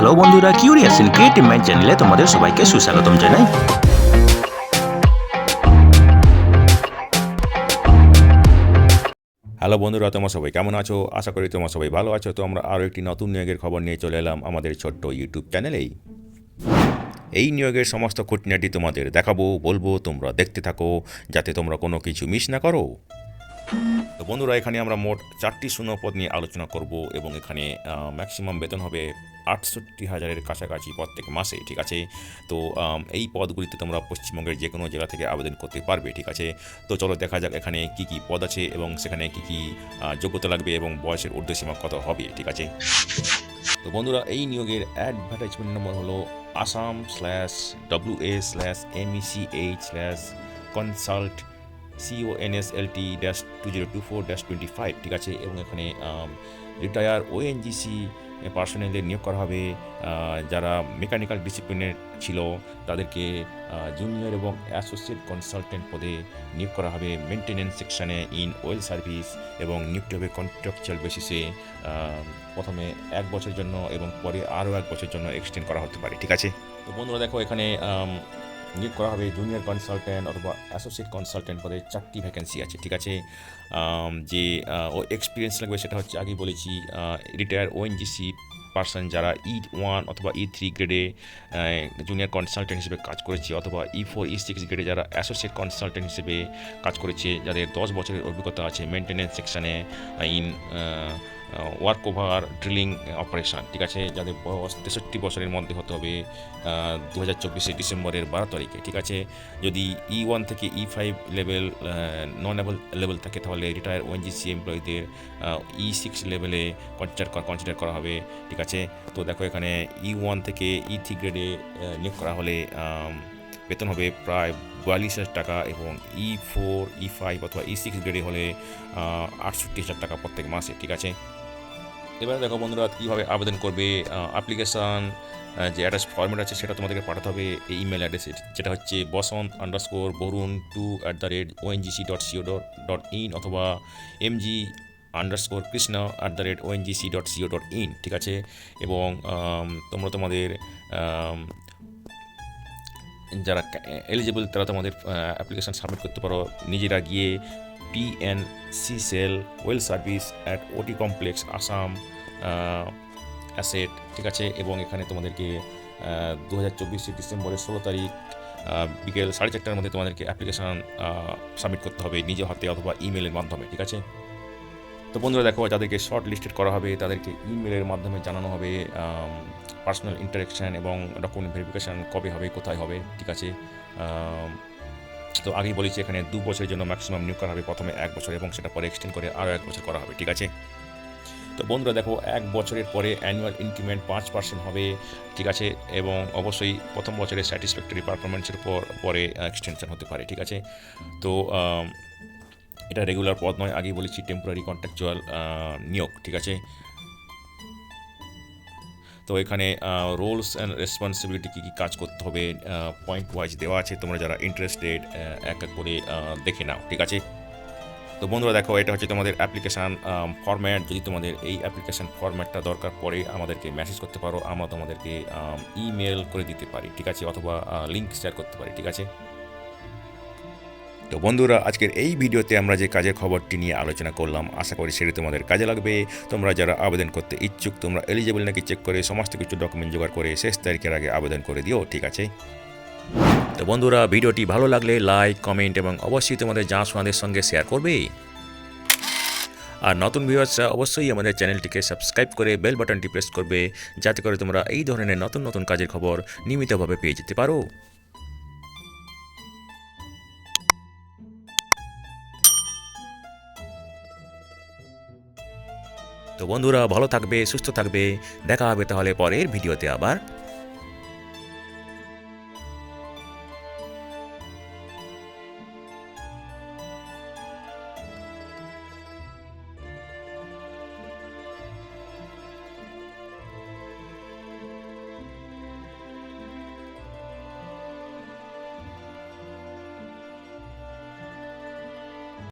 Hello বন্ধুরা, curious in creative mind চ্যানেলে তোমাদের সবাইকে সুস্বাগতম জানাই। হ্যালো বন্ধুরা, তোমরা সবাই কেমন আছো? আশা করি তোমরা সবাই ভালো আছো। তো আমরা আরও একটি নতুন নিয়োগের খবর নিয়ে চলে এলাম আমাদের ছোট্ট ইউটিউব চ্যানেলেই। এই নিয়োগের সমস্ত খুঁটিনাটি তোমাদের দেখাবো, বলবো, তোমরা দেখতে থাকো যাতে তোমরা কোনো কিছু মিস না করো। তো বন্ধুরা, এখানে আমরা মোট 4টি শূন্যপদ নিয়ে আলোচনা করব এবং এখানে ম্যাক্সিমাম বেতন হবে 68,000-এর কাছাকাছি প্রত্যেক মাসে, ঠিক আছে। তো এই পদগুলিতে তোমরা পশ্চিমবঙ্গের যে কোনো জেলা থেকে আবেদন করতে পারবে, ঠিক আছে। তো চলো দেখা যাক এখানে কি কি পদ আছে এবং সেখানে কি কি যোগ্যতা লাগবে এবং বয়সের ঊর্ধ্বসীমা কত হবে, ঠিক আছে। তো বন্ধুরা, এই নিয়োগের অ্যাডভার্টাইজমেন্ট নম্বর হলো assam/wA/mech/consult CONSLT-2024-25, ঠিক আছে। এবং এখানে রিটায়ার ওএনজিসি পার্সোনেলদের নিয়োগ করা হবে। যারা মেকানিক্যাল ডিসিপ্লিনের ছিল তাদেরকে জুনিয়র এবং অ্যাসোসিয়েট কনসালটেন্ট পদে নিয়োগ করা হবে মেনটেন্যান্স সেকশনে ইন ওয়েল সার্ভিস, এবং নিয়োগটি হবে কন্ট্রাকচুয়াল বেসিসে। প্রথমে 1 বছরের জন্য এবং পরে আরও 1 বছরের জন্য এক্সটেন্ড করা হতে পারে, ঠিক আছে। তো বন্ধুরা দেখো, এখানে নিয়োগ করা হবে জুনিয়র কনসালটেন্ট অথবা অ্যাসোসিয়েট কনসালটেন্ট পদে 4টি ভ্যাকেন্সি আছে, ঠিক আছে। যে ও এক্সপিরিয়েন্স লাগবে সেটা হচ্ছে আগেই বলেছি, রিটায়ার ওএনজিসি পার্সন যারা E1 অথবা E3 গ্রেডে জুনিয়র কনসালটেন্ট হিসেবে কাজ করেছে, অথবা E4 E6 গ্রেডে যারা অ্যাসোসিয়েট কনসালটেন্ট হিসেবে কাজ করেছে, যাদের 10 বছরের অভিজ্ঞতা আছে মেনটেন্যান্স সেকশনে in work over drilling operation, ঠিক আছে। যাদের বয়স 63 বছরের মধ্যে হতে হবে 2024 ডিসেম্বরের 12 তারিখে, ঠিক আছে। যদি E1 থেকে E5 লেভেল নন লেভেল থাকে তাহলে রিটায়ার ওএনজিসি এমপ্লয়ীদের E6 লেভেলে কনসিডার করা হবে, ঠিক আছে। তো দেখো, এখানে E1 থেকে E3 গ্রেডে নিয়োগ করা হলে বেতন হবে প্রায় 42,000 টাকা, এবং E4 E5 অথবা E6 গ্রেডে হলে 68,000 টাকা প্রত্যেক মাসে, ঠিক আছে। এবারে দেখো বন্ধুরা, কীভাবে আবেদন করবে। অ্যাপ্লিকেশান যে অ্যাড্রেস ফরম্যাট আছে সেটা তোমাদেরকে পাঠাতে হবে এই ইমেল অ্যাড্রেসে, যেটা হচ্ছে bosant_borun2@ongc.co.in অথবা mg_krishna@ongc.co.in, ঠিক আছে। এবং তোমরা তোমাদের যারা এলিজিবল তারা তোমাদের অ্যাপ্লিকেশান সাবমিট করতে পারো নিজেরা গিয়ে PNC cell well service at OT complex Assam asset, ঠিক আছে। এবং এখানে তোমাদেরকে 2024 ডিসেম্বরের 16 তারিখ বিকেল 4:30টার মধ্যে তোমাদেরকে অ্যাপ্লিকেশান সাবমিট করতে হবে নিজের হাতে অথবা ইমেলের মাধ্যমে, ঠিক আছে। তো বন্ধুরা দেখো, যাদেরকে শর্ট লিস্টেড করা হবে তাদেরকে ইমেলের মাধ্যমে জানানো হবে পার্সোনাল ইন্টারাকশান এবং ডকুমেন্ট ভেরিফিকেশান কবে হবে, কোথায় হবে, ঠিক আছে। তো আগেই বলেছি এখানে 2 বছরের জন্য ম্যাক্সিমাম নিয়োগ করা হবে, প্রথমে 1 বছর এবং সেটা পরে এক্সটেন্ড করে আরও 1 বছর করা হবে, ঠিক আছে। তো বন্ধুরা দেখো, 1 বছরের পরে অ্যানুয়াল ইনক্রিমেন্ট 5% হবে, ঠিক আছে। এবং অবশ্যই প্রথম বছরে স্যাটিসফ্যাক্টরি পারফরমেন্সের পরে এক্সটেনশন হতে পারে, ঠিক আছে। তো এটা রেগুলার পদ নয়, আগেই বলেছি টেম্পোরারি কন্ট্রাকচুয়াল নিয়োগ, ঠিক আছে। তো এখানে রোলস অ্যান্ড রেসপন্সিবিলিটি কী কী কাজ করতে হবে পয়েন্ট ওয়াইজ দেওয়া আছে, তোমরা যারা ইন্টারেস্টেড এক এক করে দেখে নাও, ঠিক আছে। তো বন্ধুরা দেখো, এটা হচ্ছে তোমাদের অ্যাপ্লিকেশান ফরম্যাট। যদি তোমাদের এই অ্যাপ্লিকেশান ফরম্যাটটা দরকার পড়ে আমাদেরকে মেসেজ করতে পারো, আমরা তোমাদেরকে ইমেল করে দিতে পারি, ঠিক আছে, অথবা লিঙ্ক শেয়ার করতে পারি, ঠিক আছে। তো বন্ধুরা, আজকের এই ভিডিওতে আমরা যে কাজের খবরটি নিয়ে আলোচনা করলাম, আশা করি সেটি তোমাদের কাজে লাগবে। তোমরা যারা আবেদন করতে ইচ্ছুক, তোমরা এলিজিবল নাকি চেক করে সমস্ত কিছু ডকুমেন্ট জোগাড় করে শেষ তারিখের আগে আবেদন করে দিও, ঠিক আছে। তো বন্ধুরা, ভিডিওটি ভালো লাগলে লাইক, কমেন্ট এবং অবশ্যই তোমাদের জানাশোনাদের সঙ্গে শেয়ার করবে। আর নতুন ভিউয়ার্সরা অবশ্যই আমাদের চ্যানেলটিকে সাবস্ক্রাইব করে বেল বাটনটি প্রেস করবে, যাতে করে তোমরা এই ধরনের নতুন নতুন কাজের খবর নিয়মিতভাবে পেয়ে যেতে পারো। তো বন্ধুরা, ভালো থাকবে, সুস্থ থাকবে। দেখা হবে তাহলে পরের ভিডিওতে আবার।